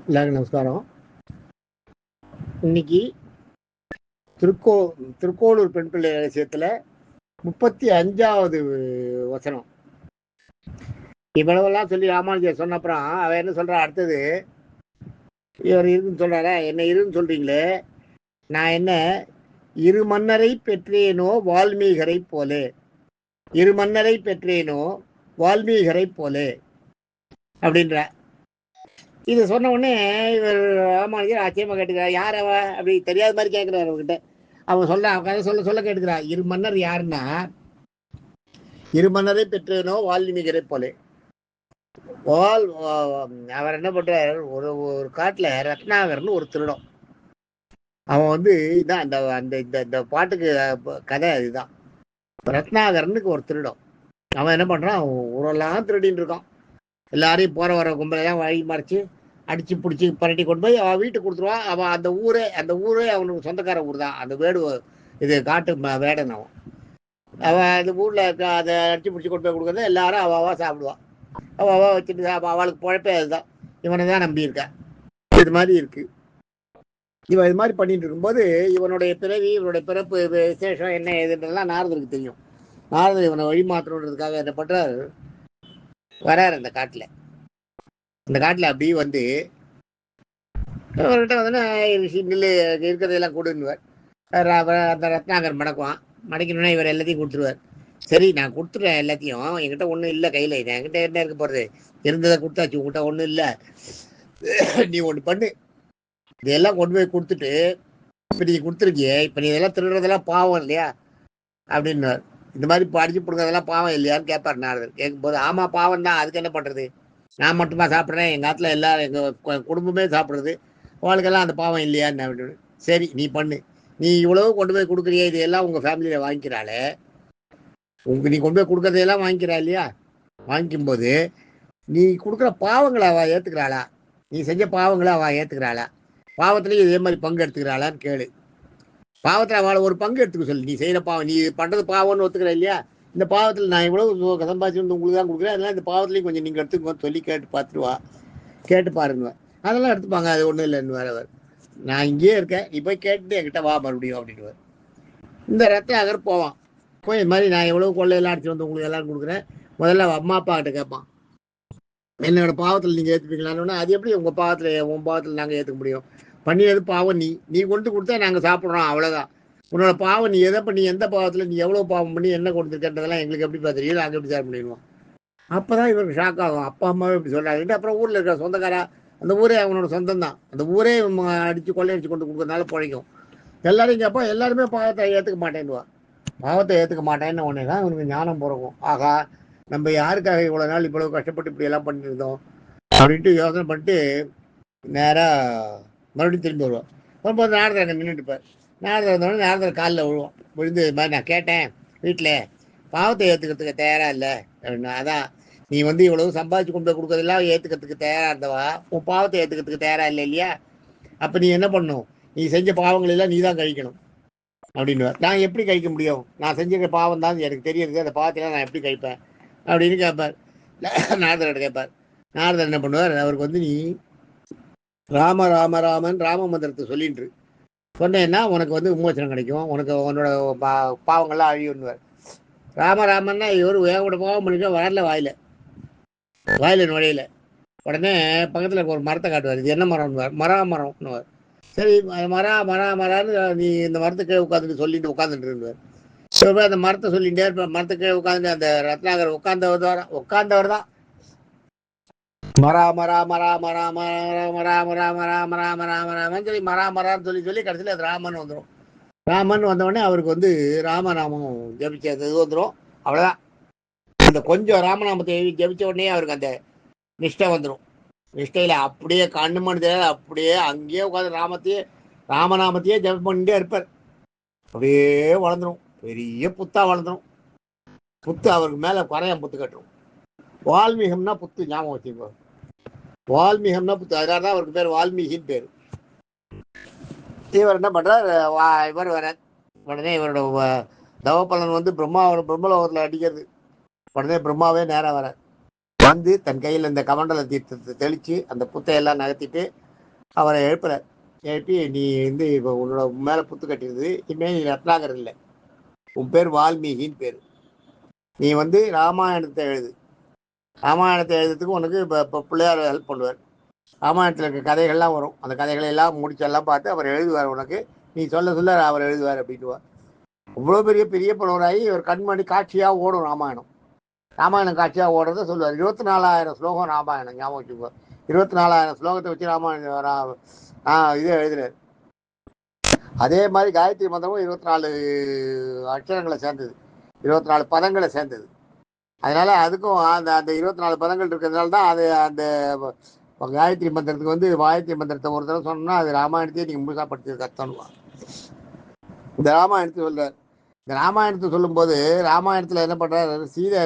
எல்லாருக்கும் நமஸ்காரம். இன்னைக்கு திருக்கோளூர் பெண் பிள்ளை ரகசியத்துல 35வது வசனம். இவ்வளவெல்லாம் சொல்லி ராமானுஜர் சொன்ன அப்புறம் அவ என்ன சொல்றா, அடுத்தது இவர் இருக்குன்னு சொல்றாரா, என்ன இருக்குன்னு சொல்றீங்களே, நான் என்ன இரு மன்னரை பெற்றேனோ வால்மீகரை போலே, இரு மன்னரை பெற்றேனோ வால்மீகரை போலே அப்படின்ற. இது சொன்ன உடனே இவர் ராமானுஜர் ஆச்சரியமா கேட்டுக்கிறார், யார் அவ அப்படி தெரியாத மாதிரி கேட்கிறார் அவர்கிட்ட. அவன் அவன் கதை சொல்ல கேட்டுக்கிறா. இரு மன்னர் யாருன்னா, இரு மன்னரை பெற்றேனோ வால்மீகரை போலே. அவர் என்ன பண்றார், ஒரு ஒரு காட்டுல ரத்னாகர்னு ஒரு திருடம். அவன் இதான் அந்த அந்த இந்த இந்த பாட்டுக்கு கதை இதுதான். ரத்னாகரனுக்கு ஒரு திருடம். அவன் என்ன பண்றான், ஊரெல்லாம் திருடின்னு இருக்கான். எல்லாரையும் போற வர கும்பலையெல்லாம் வழி மறைச்சு அடிச்சு பிடிச்சி பரட்டி கொண்டு போய் அவன் வீட்டுக்கு கொடுத்துருவான். அவன் அந்த ஊரே அவனுக்கு சொந்தக்கார ஊர் தான். அந்த வேடு இது காட்டு வேடன். அவன் அந்த ஊர்ல அதை அடிச்சு பிடிச்சி கொண்டு போய் கொடுக்கறது எல்லாரும் அவாவா சாப்பிடுவான். அவாவா வச்சுட்டு அவளுக்கு பொழப்பே அதுதான். இவனை தான் நம்பி இருக்கா. இது மாதிரி இருக்கு. இவன் இது மாதிரி பண்ணிட்டு இருக்கும்போது இவனுடைய பிறவி, இவனுடைய பிறப்பு விசேஷம் என்ன ஏதுன்றதுலாம் நாரதருக்கு தெரியும். நாரதர் இவனை வழிமாற்றணுன்றதுக்காக என்ன பண்றாரு, வராரு அந்த காட்டுல. இந்த காட்டுல அப்படி அவர்கிட்ட நெல் இருக்கிறதெல்லாம் கொடுன்னுவார். அந்த ரத்னாகர் மடக்குவான். மடக்கணும்னா இவர் எல்லாத்தையும் கொடுத்துருவார். சரி, நான் கொடுத்துருவேன் எல்லாத்தையும், என்கிட்ட ஒன்றும் இல்லை கையில், என்கிட்ட என்ன இருக்க போகிறது, இருந்ததை கொடுத்தாச்சு, உங்ககிட்ட ஒன்றும் இல்லை, நீ ஒன்று பண்ணு, இதெல்லாம் கொண்டு போய் கொடுத்துட்டு, இப்போ நீ கொடுத்துருக்கியே, இப்போ நீ இதெல்லாம் திருடுறதெல்லாம் பாவம் இல்லையா அப்படின்னு. இந்த மாதிரி படிச்சு கொடுக்குறதெல்லாம் பாவம் இல்லையான்னு கேட்பார் நாரதர். கேட்கும்போது ஆமாம் பாவம் தான், அதுக்கு என்ன பண்ணுறது, நான் மட்டுமா சாப்பிட்றேன், எங்கள் காட்டில் எல்லாரும் எங்கள் குடும்பமே சாப்பிட்றது, அவளுக்கெல்லாம் அந்த பாவம் இல்லையான்னு அப்படின்னு. சரி நீ பண்ணு, நீ இவ்வளவு கொண்டு போய் கொடுக்குறிய, இது எல்லாம் உங்கள் ஃபேமிலியில் வாங்கிக்கிறாளே, நீ கொண்டு போய் கொடுக்கறதையெல்லாம் வாங்கிக்கிறா இல்லையா, வாங்கிக்கும்போது நீ கொடுக்குற பாவங்களை அவள் ஏற்றுக்கிறாளா, நீ செஞ்ச பாவங்களை அவள் ஏற்றுக்கிறாளா, பாவத்துலேயும் இதே மாதிரி பங்கு எடுத்துக்கிறாளான்னு கேளு. பாவத்தில் அவளை ஒரு பங்கு எடுத்துக்க சொல்லு. நீ செய்கிற பாவம், நீ பண்ணுறது பாவம்னு ஒத்துக்கிற இல்லையா, இந்த பாவத்தில் நான் இவ்வளவு சம்பாதிச்சு உங்களுக்கு தான் கொடுக்குறேன், அதெல்லாம் இந்த பாவத்துலேயும் கொஞ்சம் நீங்கள் எடுத்துக்கோன்னு சொல்லி கேட்டு பார்த்துருவா. கேட்டு பாருங்க, அதெல்லாம் எடுத்துப்பாங்க, அது ஒன்றும் இல்லைன்னு வேறவர். நான் இங்கேயே இருக்கேன், நீ போய் கேட்டுட்டு என்கிட்ட வா மறுபடியும் அப்படின்னு. இந்த ரத்னாகர் போவான். போய் இது மாதிரி நான் எவ்வளவு கொள்ளையெல்லாம் அடிச்சு வந்து உங்களுக்கு எல்லாரும் கொடுக்குறேன், முதல்ல அம்மா அப்பா கிட்ட கேட்பான், என்னோட பாவத்தில் நீங்கள் ஏற்றுப்பீங்களான்னு. அது எப்படி உங்கள் பாவத்தில் உன் பாவத்தில் நாங்கள் ஏற்றுக்க முடியும், பண்ணியது பாவம், நீ கொண்டு கொடுத்தா நாங்கள் சாப்பிட்றோம், அவ்வளோதான். உன்னோட பாவம், நீ எதை பண்ணி எந்த பாவத்தில் நீ எவ்வளோ பாவம் பண்ணி என்ன கொடுத்துருக்கன்றதெல்லாம் எங்களுக்கு எப்படி பார்த்துருக்கீங்க, நாங்கள் எப்படி சார் பண்ணிடுவோம். அப்போ தான் இவருக்கு ஷாக் ஆகும், அப்பா அம்மாவே இப்படி சொல்கிறாங்க. அப்புறம் ஊரில் இருக்கிற சொந்தக்காரா, அந்த ஊரே அவனோட சொந்தம் தான், அந்த ஊரே அடித்து கொள்ளையடிச்சு கொண்டு கொடுக்கறதுனால பிழைக்கும். எல்லாரும் கேட்பா, எல்லாருமே பாவத்தை ஏற்றுக்க மாட்டேன்னுவா. பாவத்தை ஏற்றுக்க மாட்டேன்னு உடனே தான் இவனுக்கு ஞானம் பிறக்கும். ஆகா, நம்ம யாருக்காக இவ்வளோ நாள் இவ்வளோ கஷ்டப்பட்டு இப்படி எல்லாம் பண்ணியிருந்தோம் அப்படின்ட்டு யோசனை பண்ணிட்டு நேராக மறுபடியும் திரும்பி வருவோம். வரும்போது நாரதர் அங்கே நின்றுட்டுப்பார். நாரதர் வந்தோடனே நாரதர் காலில் விழுவோம். விழுந்து இது மாதிரி நான் கேட்டேன் வீட்டில், பாவத்தை ஏற்றுக்கிறதுக்கு தயாராக இல்லை அப்படின்னா. அதான் நீ இவ்வளவு சம்பாதிச்சு கொண்டு போய் கொடுக்கறதெல்லாம் ஏற்றுக்கிறதுக்கு தயாராக இருந்தவா, உன் பாவத்தை ஏற்றுக்கிறதுக்கு தயாராக இல்லை இல்லையா, அப்போ நீ என்ன பண்ணணும், நீ செஞ்ச பாவங்கள் எல்லாம் நீ தான் கழிக்கணும் அப்படின்னு. நான் எப்படி கழிக்க முடியும், நான் செஞ்சுக்கிற பாவம் தான் எனக்கு தெரியுது, அந்த பாவத்தையெல்லாம் நான் எப்படி கழிப்பேன் அப்படின்னு கேட்பார். நாரதர்கிட்ட கேட்பார். நாரதர் என்ன பண்ணுவார், அவருக்கு நீ ராம ராம ராமன் ராம மந்திரத்தை சொல்லின்று சொன்னேன்னா உனக்கு விமோசனம் கிடைக்கும், உனக்கு உன்னோட பாவங்கள்லாம் அழியுன்னுவார். ராமராமன்னா இவர் வேகோட பாவம் பண்ணிக்க வரல, வாயில நுழையில. உடனே பக்கத்தில் இருக்க ஒரு மரத்தை காட்டுவார், இது என்ன மரம்னுவார், மரம்னுவார். சரி மரான்னு நீ இந்த மரத்துக்கு உட்காந்துட்டு சொல்லிட்டு உட்காந்துட்டு இருந்துவார். அந்த மரத்தை சொல்லிட்டே இருப்பார். மரத்துக்கு உட்காந்துட்டு அந்த ரத்னாகர் உட்கார்ந்தவர் தான் சொல்லி மரான்னு சொல்லி கடைசியில் அது ராமன் வந்துடும். ராமன் வந்தவுடனே அவருக்கு ராமநாமம் ஜபிச்ச இது வந்துடும். அவ்வளோதான். அந்த கொஞ்சம் ராமநாமத்தை ஜபிச்ச உடனே அவருக்கு அந்த நிஷ்டை வந்துடும். நிஷ்டையில் அப்படியே கண்ணு மணி அப்படியே அங்கேயே உட்காந்து ராமநாமத்தையே ஜபம் பண்ணிட்டே இருப்பார். அப்படியே வளர்ந்துடும், பெரிய புத்தா வளர்ந்துடும். புத்து அவருக்கு மேலே குறையான் புத்து கட்டுரும். வால்மீகம்னா புத்து, ஞாபகம் வச்சுக்கோ, வால்மீகம்னா புத்து, அதனால தான் அவருக்கு பேர் வால்மீகின்னு பேர். இவர் என்ன பண்றார், இவர் வர உடனே இவரோட தவப்பலன் பிரம்மலோகத்தில் அடிக்கிறது. உடனே பிரம்மாவே நேரம் வர தன் கையில் இந்த கமண்டல தீர்த்தத்தை தெளிச்சு அந்த புத்தையெல்லாம் நகர்த்திட்டு அவரை எழுப்புறார். எழுப்பி, நீ வந்து இப்போ உன்னோட மேலே புத்து கட்டிடுது, இனிமேல் நீ ரத்னாகர் இல்லை, உன் பேர் வால்மீகின்னு பேர். நீ வந்து ராமாயணத்தை எழுது. ராமாயணத்தை எழுதுறதுக்கு உனக்கு இப்போ பிள்ளையார் ஹெல்ப் பண்ணுவார். ராமாயணத்தில் இருக்க கதைகள்லாம் வரும், அந்த கதைகளை எல்லாம் முடிச்செல்லாம் பார்த்து அவர் எழுதுவார் உனக்கு. நீ சொல்ல சொல்ல அவர் எழுதுவார் அப்படின்ட்டுவார். இவ்வளோ பெரிய பெரிய புலவராகி இவர் கண்மணி காட்சியாக ஓடும் ராமாயணம். ராமாயணம் காட்சியாக ஓடுறத சொல்லுவார். 24,000 ஸ்லோகம் ராமாயணம், ஞாபகம் வச்சுக்கோ. 24,000 ஸ்லோகத்தை வச்சு ராமாயணம் இதை எழுதுறாரு. அதே மாதிரி காயத்ரி மந்திரமும் 24 அக்ஷரங்களை சேர்ந்தது, 24 பதங்களை சேர்ந்தது. அதனால அதுக்கும் அந்த அந்த 24 பதங்கள் இருக்கிறதுனால தான் அது அந்த காயத்ரி மந்திரத்துக்கு வந்து காயத்ரி மந்திரத்தை ஒரு தடவை சொன்னோம்னா அது ராமாயணத்தையே நீங்கள் முழுசாக படிச்சது கத்தணுவாங்க. இந்த ராமாயணத்தை சொல்றார். இந்த ராமாயணத்தை சொல்லும்போது ராமாயணத்தில் என்ன பண்ணுறாரு, சீதை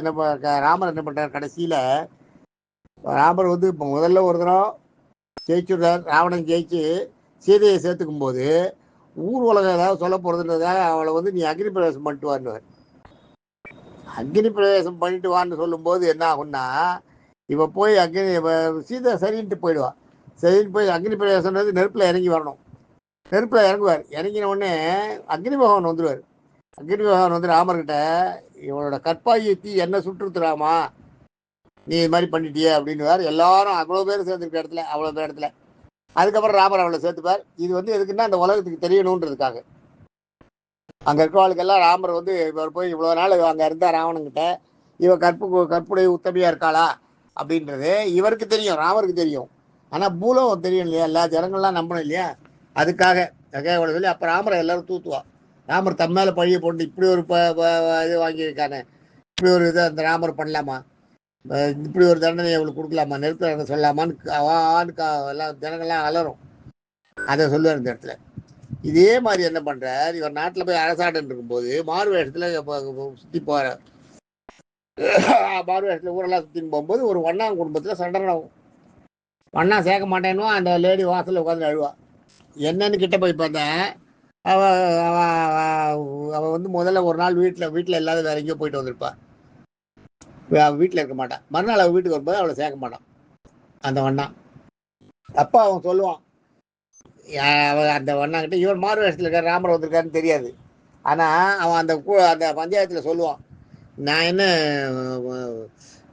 ராமர் என்ன பண்ணுறாரு, கடைசியில் ராமர் வந்து இப்போ முதல்ல ஒரு தடவை ஜெயிச்சுடுறார். ராவணன் ஜெயிச்சு சீதையை சேர்த்துக்கும் போது ஊர் உலகம் ஏதாவது சொல்ல போகிறதுன்றதாக அவளை வந்து நீ அக்னி பிரவேசம் பண்ணிட்டு வான்னு. அக்னி பிரவேசம் பண்ணிட்டு வான்னு சொல்லும்போது என்ன ஆகும்னா, இவ போய் சீதை சரின்ட்டு போயிடுவா. சரின்னு போய் அக்னி பிரவேசம்ன்றது நெருப்பில் இறங்கி வரணும். நெருப்பில் இறங்குவார். இறங்கின உடனே அக்னி பகவான் வந்துடுவார். அக்னி பகவான் வந்து ராமர்கிட்ட, இவனோட கற்பாயை தீ என்ன சுற்றுத்துறாமா, நீ இது மாதிரி பண்ணிட்டியே அப்படின்னுவார். எல்லாரும் அவ்வளோ பேர் சேர்ந்துருக்க இடத்துல, அவ்வளோ பேர் இடத்துல. அதுக்கப்புறம் ராமர் அவளை சேர்த்துப்பார். இது வந்து எதுக்குன்னா அந்த உலகத்துக்கு தெரியணுன்றதுக்காக. அங்கே இருக்கவளுக்கெல்லாம் ராமர் வந்து இவர் போய் இவ்வளோ நாள் அங்கே இருந்தால் ராவணங்கிட்ட இவ கற்புடைய உத்தமையாக இருக்காளா அப்படின்றது இவருக்கு தெரியும், ராமருக்கு தெரியும். ஆனால் பூலோகம் தெரியும் இல்லையா, எல்லா ஜனங்கள்லாம் நம்பணும் இல்லையா, அதுக்காக அவளை சொல்லி அப்போ ராமரை எல்லாரும் தூத்துவா. ராமர் தம் மேலே பழியை போட்டு இப்படி ஒரு இது வாங்கியிருக்கானே, இப்படி ஒரு இதை அந்த ராமர் பண்ணலாமா, இப்படி ஒரு தண்டனை அவளுக்கு கொடுக்கலாமா, நெருப்பு சொல்லலாமான்னு எல்லாம் ஜனங்கள்லாம் அலரும். அதை சொல்லுவார் இந்த இடத்துல. இதே மாதிரி என்ன பண்றார், இவர் நாட்டில் போய் அரசாட்டம் இருக்கும்போது மாறு வேஷத்துல சுற்றி போறார். மாறு வேஷத்துல ஊரெல்லாம் சுற்றின்னு போகும்போது ஒரு வண்ணாங்க குடும்பத்தில் சண்டை நடக்கும். வண்ணா சேர்க்க மாட்டேன்னுவா. அந்த லேடி வாசலில் உட்காந்து அழுவா. என்னன்னு கிட்ட போய் பார்த்தேன், அவ வந்து முதல்ல ஒரு நாள் வீட்டில் இல்லாத வேற எங்கேயோ போயிட்டு வந்திருப்பா. வீட்டில் இருக்க மாட்டான். மறுநாள் அவள் வீட்டுக்கு வரும்போது அவளை சேர்க்க மாட்டான் அந்த வண்ணா. அப்பா அவன் சொல்லுவான், அந்த வண்ணாங்கிட்ட இவர் மாறு வேஷத்தில் இருக்கார், ராமர் வந்திருக்காருன்னு தெரியாது. ஆனால் அவன் அந்த பஞ்சாயத்தில் சொல்லுவான், நான் என்ன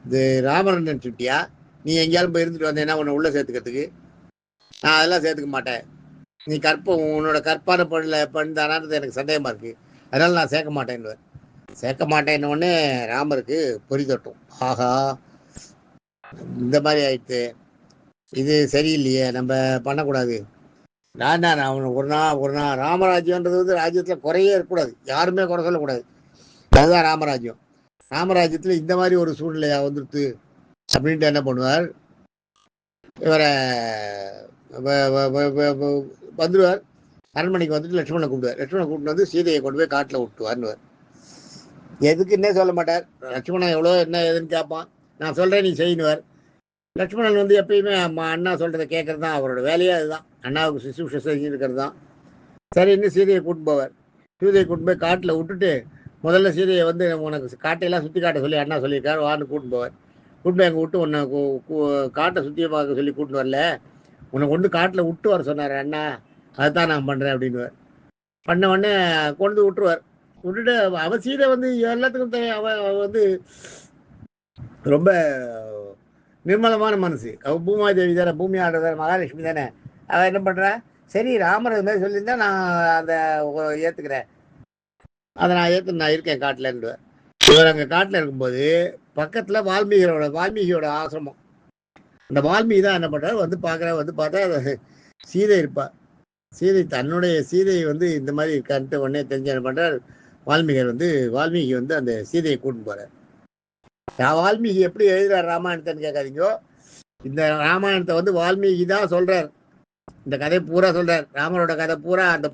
இது ராமர் நினச்சுட்டியா, நீ எங்கேயாலும் போய் இருந்துட்டு வந்தேன்னா உன்னை உள்ளே சேர்த்துக்கிறதுக்கு, நான் அதெல்லாம் சேர்த்துக்க மாட்டேன். நீ உன்னோட கற்பான பண்ணிதானான்றது எனக்கு சந்தேகமாக இருக்குது, அதனால் நான் சேர்க்க மாட்டேன்னு. சேர்க்க மாட்டேன்னு உடனே ராமருக்கு பொறி தட்டும். ஆஹா, இந்த மாதிரி ஆயிடுச்சு, இது சரியில்லையே, நம்ம பண்ணக்கூடாது. நான் ஒரு நாள் ராமராஜ்யன்றது வந்து ராஜ்யத்தில் குறையே இருக்கக்கூடாது, யாருமே குறை சொல்லக்கூடாது. அதுதான் ராமராஜ்யம். ராமராஜ்யத்தில் இந்த மாதிரி ஒரு சூழ்நிலையா வந்துடுது அப்படின்ட்டு என்ன பண்ணுவார், இவரை வந்துடுவார். அரண்மனைக்கு வந்துட்டு லட்சுமணனை கூப்பிடுவார். லட்சுமணனை கூப்பிட்டு வந்து சீதையை கொண்டு போய் காட்டில் விட்டுவார்னுவார். எதுக்குன்னே சொல்ல மாட்டார். லட்சுமணன் எவ்வளோ என்ன ஏதுன்னு கேட்பான். நான் சொல்கிறேன் நீ செய்யணுவார். லட்சுமணன் வந்து எப்பயுமே அண்ணா சொல்கிறத கேட்கறது தான் அவரோட வேலையே. அதுதான், அண்ணாவுக்கு சுசுஷ செஞ்சுருக்கிறது தான். சரின்னு சீதையை கூட்டின்னு போவார். சீதையை கூட்டின்னு போய் காட்டில் விட்டுட்டு முதல்ல சீதையை வந்து உனக்கு காட்டையெல்லாம் சுற்றி காட்ட சொல்லி அண்ணா சொல்லியிருக்காரு, வான்னு கூட்டின்னு போவார். கூட்டின்னு போய் அங்கே விட்டு உன்னை காட்டை சுற்றி பார்க்க சொல்லி கூட்டின்னு வரல, உன்னை கொண்டு காட்டில் விட்டு வர சொன்னார் அண்ணா, அதுதான் நான் பண்ணுறேன் அப்படின்னுவார். பண்ண உடனே கொண்டு விட்டுருவார். விட்டுட்டு அவன் சீதை வந்து எல்லாத்துக்கும் அவ வந்து ரொம்ப நிர்மலமான மனசு. அவள் பூமாதேவி தானே, பூமி ஆடுறதான, மகாலட்சுமி தானே. அவள் என்ன பண்ணுறா, சரி ராமர் இது மாதிரி சொல்லியிருந்தா நான் அதை ஏற்றுக்கிறேன், அதை நான் ஏற்று நான் இருக்கேன் காட்டிலன்னு. இவர் அங்கே காட்டில் இருக்கும்போது பக்கத்தில் வால்மீகியோட ஆசிரமம். அந்த வால்மீகி தான் என்ன பண்ணுறாரு, வந்து பார்த்தா சீதை இருப்பா. தன்னுடைய சீதையை வந்து இந்த மாதிரி இருக்கான்ட்டு உடனே தெரிஞ்சு என்ன பண்ணுறார், வால்மீகி வந்து அந்த சீதையை கூட்டின்னு போகிறார். வால்மீகி எப்படி எழுதுறார் ராமாயணத்தைன்னு கேட்காதீங்கோ. இந்த ராமாயணத்தை வந்து வால்மீகி தான் சொல்றார். இந்த கதை பூரா சொல்றார், ராமரோட கதை பூரா அந்த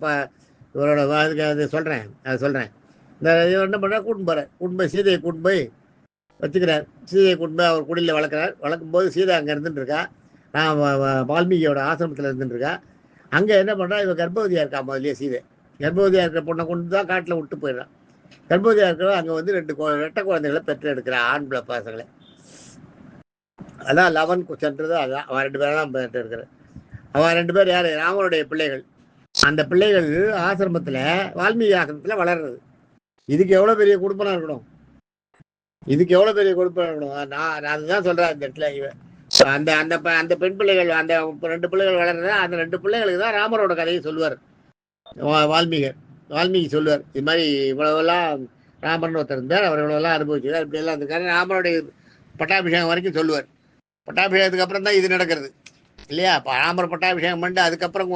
இவரோட அதை சொல்றேன். இந்த இவர் என்ன பண்றார், கூட்டின்னு போய் சீதையை கூட்டின்னு போய் வச்சுக்கிறார். சீதையை கூட்டின்னு போய் அவர் குடியில் வளர்க்கும் போது சீதை அங்கே இருந்துட்டு இருக்கா, வால்மீகியோட ஆசிரமத்தில் இருந்துட்டு இருக்கா. அங்கே என்ன பண்ணுறா, இவன் கர்ப்பவதியாக இருக்கா. முதலே சீதை கர்ப்பவதியாக இருக்கிற பொண்ணை கொண்டு தான் காட்டில் விட்டு போயிடுறான். கர்ப்பவதியாக இருக்கிற அங்கே வந்து 2 ரெட்டை குழந்தைகளை பெற்று எடுக்கிற ஆண் பசங்களை. அதான் லவன் சென்றது, அதான் அவன் 2 பேரும் தான் பெற்று எடுக்கிற. அவ 2 பேர் யாரு? ராமருடைய பிள்ளைகள். அந்த பிள்ளைகள் ஆசிரமத்துல, வால்மீகி ஆசிரமத்துல வளர்றது. இதுக்கு எவ்வளவு பெரிய குடும்பம் இருக்கணும்? இதுக்கு எவ்வளவு பெரிய குடும்பம் இருக்கணும்? நான் அதுதான் சொல்றேன் இந்த இடத்துல இவன். அந்த அந்த அந்த பெண் பிள்ளைகள், அந்த 2 பிள்ளைகள் வளர்றத, அந்த 2 பிள்ளைகளுக்கு தான் ராமரோட கதையை சொல்லுவார் வால்மீகர். வால்மீகி சொல்லுவார், இது மாதிரி இவ்வளவெல்லாம் ராமர்னு ஒருத்தர் இருந்தார், அவர் இவ்வளவெல்லாம் அனுபவிச்சார், இப்படி எல்லாம் இருக்காரு. ராமருடைய பட்டாபிஷேகம் வரைக்கும் சொல்லுவார். பட்டாபிஷேகத்துக்கு அப்புறம் தான் இது நடக்கிறது இல்லையா? இப்போ ராமர் பட்டாபிஷேகம் பண்ணிட்டு அதுக்கப்புறம்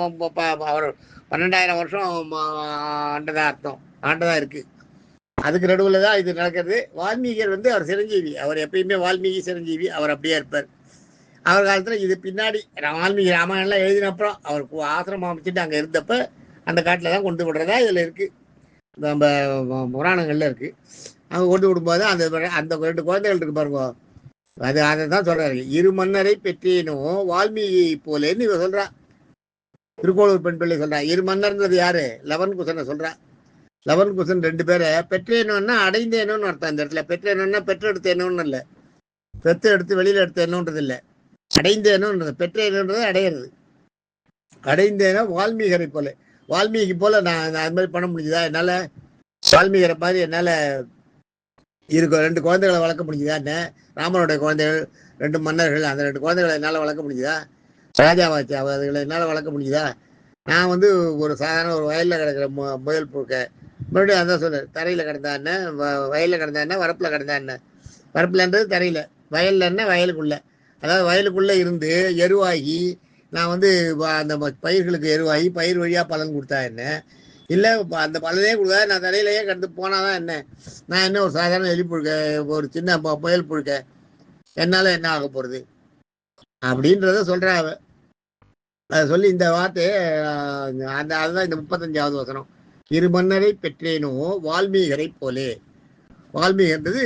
அவர் 12,000 வருஷம் ஆண்டதா அர்த்தம், ஆண்டதா இருக்கு. அதுக்கு நடுவில் தான் இது நடக்கிறது. வால்மீகர் அவர் சிரஞ்சீவி, அவர் எப்பயுமே வால்மீகி சிரஞ்சீவி, அவர் அப்படியே இருப்பார். அவர் காலத்தில் இது பின்னாடி வால்மீகி ராமாயணம்லாம் எழுதினப்புறம் அவர் ஆசிரமம் அமைச்சிட்டு அங்கே இருந்தப்ப அந்த காட்டில் தான் கொண்டு விடுறதா இதில் இருக்குது, நம்ம புராணங்கள்ல இருக்குது. அங்கே கொண்டு விடும்போது அந்த அந்த 2 குழந்தைகள் இருக்கு பாருங்க, அதை தான் சொல்கிறாரு. 2 மன்னரை பெற்றேனும் வால்மீகி போலேன்னு இவ சொல்கிறா. திருக்கோளூர் பெண் பிள்ளை சொல்கிறா. 2 மன்னர்ன்றது யாரு? லவன் குசனை சொல்கிறா. லவன் குசன் 2 பேரை பெற்றேனோன்னா அடைந்தேனோன்னு அர்த்தம். இந்த இடத்துல பெற்றேனோன்னா பெற்றெடுத்தேனோன்னு இல்லை, பெற்று எடுத்து வெளியில் எடுத்தேனோன்றது இல்லை, அடைந்தேனோன்றது. பெற்றேனோன்றது அடையிறது. அடைந்தேனோ வால்மீகரை போல, வால்மீகி போல நான் அது மாதிரி பண்ண முடிஞ்சுதா என்னால்? வால்மீகரை மாதிரி என்னால் 2 குழந்தைகளை வளர்க்க முடிஞ்சுதா? என்ன ராமனுடைய குழந்தைகள் 2 மன்னர்கள், அந்த 2 குழந்தைகளை என்னால் வளர்க்க முடிஞ்சுதா? ராஜாவாச்சு அதுகளை என்னால் வளர்க்க முடிஞ்சுதா? நான் ஒரு சாதாரண ஒரு வயலில் கிடக்கிற முயல் புழுக்க, மறுபடியும் அதான் சொல்கிறேன், தரையில் கிடந்தா என்ன, வயலில் கிடந்தா என்ன, வரப்பில் கிடந்தா என்ன? வரப்பில்ன்றது தரையில், வயலில் என்ன வயலுக்குள்ளே, அதாவது வயலுக்குள்ளே இருந்து எருவாகி நான் அந்த பயிர்களுக்கு எருவாகி பயிர் வழியாக பலன் கொடுத்தா என்ன? இல்லை அந்த பலனே கொடுத்தா நான் தரையிலேயே கிடந்து போனாதான் என்ன? நான் என்ன ஒரு சாதாரண எலி புழுக்க, ஒரு சின்ன முயல் புழுக்க, என்னால் என்ன ஆக போகிறது அப்படின்றத சொல்கிறா அவ. அதை சொல்லி இந்த வார்த்தையை அதுதான் இந்த 35வது வசனம். 2 மன்னரை பெற்றேனோ வால்மீகரை போலே. வால்மீகின்றது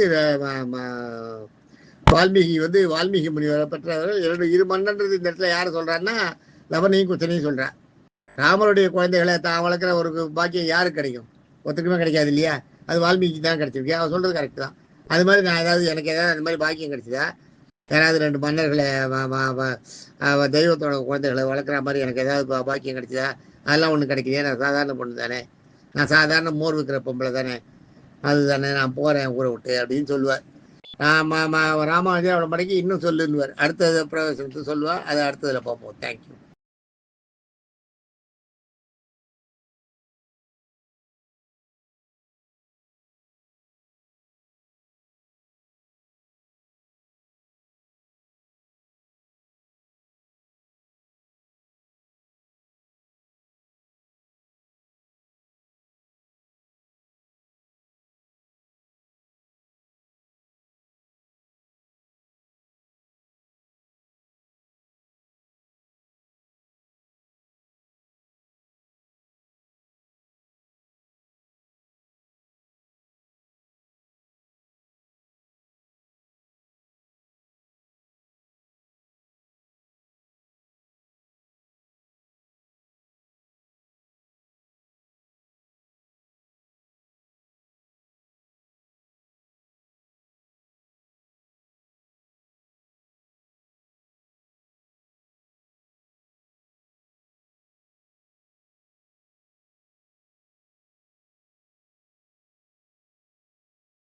வால்மீகி வால்மீகி முனிவரை பெற்றவர். 2 மன்னன்றது இந்த இடத்துல யாரை சொல்றான்னா லவனையும் குச்சனையும் சொல்றா. ராமருடைய குழந்தைகளை தான் வளர்க்குற ஒரு பாக்கியம் யாருக்கு கிடைக்கும்? ஒருத்தருக்குமே கிடைக்காது இல்லையா? அது வால்மீகி தான் கிடைச்சிருக்கு. அவன் சொல்றது கரெக்ட் தான். அது மாதிரி நான் எனக்கு ஏதாவது அந்த மாதிரி பாக்கியம் கிடைச்சதா? யாராவது 2 மன்னர்களை தெய்வத்தோட குழந்தைகளை வளர்க்குற மாதிரி எனக்கு ஏதாவது பாக்கியம் கிடைச்சதா? அதெல்லாம் ஒன்றும் கிடைக்குது. நான் சாதாரண பொண்ணு தானே, நான் சாதாரண மோர் விற்கிற பொம்பளை தானே, அது தானே, நான் போகிறேன் ஊரை விட்டு அப்படின்னு சொல்லுவார். ராமானுஜர் அவளை மடக்கி இன்னும் சொல்லுன்னுவார். அடுத்தது பிரவேசத்துக்கு சொல்லுவார். அதை அடுத்ததில் பார்ப்போம். தேங்க்யூ.